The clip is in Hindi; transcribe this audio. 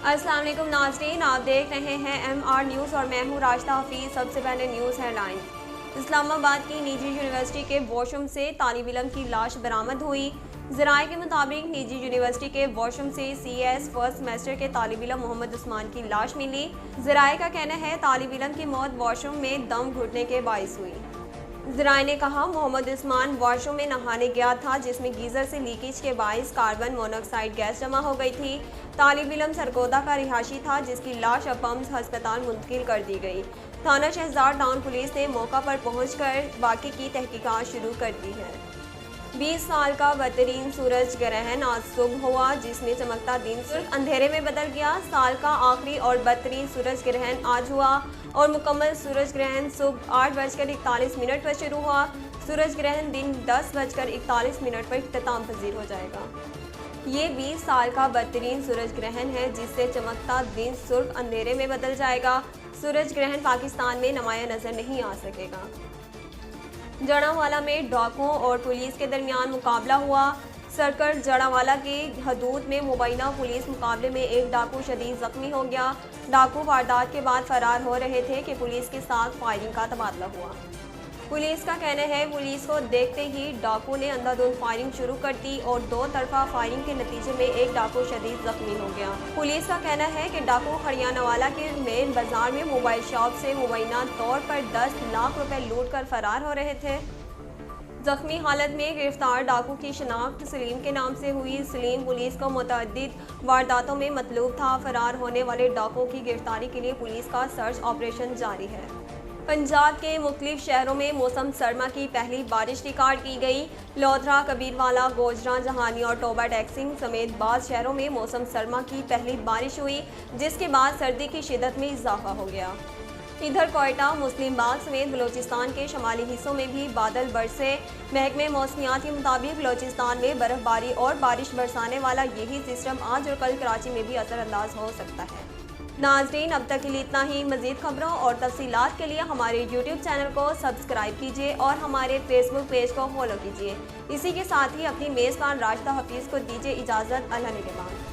अस्सलाम वालेकुम नाज़रीन, आप देख रहे हैं MR न्यूज़ और मैं हूं राशिदा हफीज़। सबसे पहले न्यूज़ हेडलाइन। इस्लामाबाद की निजी यूनिवर्सिटी के वॉशरूम से तालिब इल्म की लाश बरामद हुई। ज़राए के मुताबिक निजी यूनिवर्सिटी के वॉशरूम से CS फर्स्ट सेमेस्टर के तालिब इल्म मोहम्मद उस्मान की लाश मिली। ज़राए का कहना है तालिब इल्म की मौत वॉशरूम में दम घुटने के बाइस हुई। ज़राए ने कहा मोहम्मद उस्मान वॉशरूम में नहाने गया था जिसमें गीज़र से लीकेज के बाइस कार्बन मोनोऑक्साइड गैस जमा हो गई थी। तालिब इल्म सरगोदा का रिहायशी था जिसकी लाश अब पम्स अस्पताल मुंतकिल कर दी गई। थाना शहजाद टाउन पुलिस ने मौका पर पहुंचकर वाक़े की तहकीकात शुरू कर दी है। 20 साल का बदतरीन सूरज ग्रहण आज सुबह हुआ जिसमें चमकता दिन सिर्फ अंधेरे में बदल गया। साल का आखिरी और बदतरीन सूरज ग्रहण आज हुआ और मुकम्मल सूरज ग्रहण सुबह 8:41 पर शुरू हुआ। सूरज ग्रहण दिन 10:41 पर इख्तिताम पजीर हो जाएगा। ये 20 साल का बदतरीन सूरज ग्रहण है जिससे चमकता दिन सुर्ख अंधेरे में बदल जाएगा। सूरज ग्रहण पाकिस्तान में नुमाया नजर नहीं आ सकेगा। जड़ावाला में डाकुओं और पुलिस के दरमियान मुकाबला हुआ। सर्कल जड़ावाला के हदूद में मुबैना पुलिस मुकाबले में एक डाकू शदीद जख्मी हो गया। डाकू वारदात के बाद फरार हो रहे थे कि पुलिस के साथ फायरिंग का तबादला हुआ। पुलिस का कहना है पुलिस को देखते ही डाकू ने अंधाधुंध फायरिंग शुरू कर दी और दो तरफा फायरिंग के नतीजे में एक डाकू शदीद जख्मी हो गया। पुलिस का कहना है कि डाकू हरियाणावाला के मेन बाजार में मोबाइल शॉप से मुबैना तौर पर 10 लाख रुपए लूट कर फरार हो रहे थे। जख्मी हालत में गिरफ्तार डाकू की शनाख्त सलीम के नाम से हुई। सलीम पुलिस को मुतअद्दिद वारदातों में मतलूब था। फरार होने वाले डाकुओं की गिरफ्तारी के लिए पुलिस का सर्च ऑपरेशन जारी है। पंजाब के मुख्तलिफ शहरों में मौसम सरमा की पहली बारिश रिकॉर्ड की गई। लोधरा, कबीरवाला, गोजरा, जहानी और टोबा टैक्सिंग समेत बाज़ शहरों में मौसम सरमा की पहली बारिश हुई जिसके बाद सर्दी की शिद्दत में इजाफा हो गया। इधर कोयटा, मुस्लिम बाग समेत बलोचिस्तान के शमाली हिस्सों में भी बादल बरसे। महकमे मौसमियात के मुताबिक बलोचिस्तान में बर्फबारी और बारिश बरसाने वाला यही सिस्टम आज और कल कराची में भी असरअंदाज हो सकता है। नाजरीन, अब तक के लिए इतना ही। मज़ीद खबरों और तफसीलात के लिए हमारे YouTube चैनल को सब्सक्राइब कीजिए और हमारे Facebook पेज को फॉलो कीजिए। इसी के साथ ही अपनी मेज़बान राशिदा हफीज़ को दीजिए इजाज़त। अल्लाह निगहबान।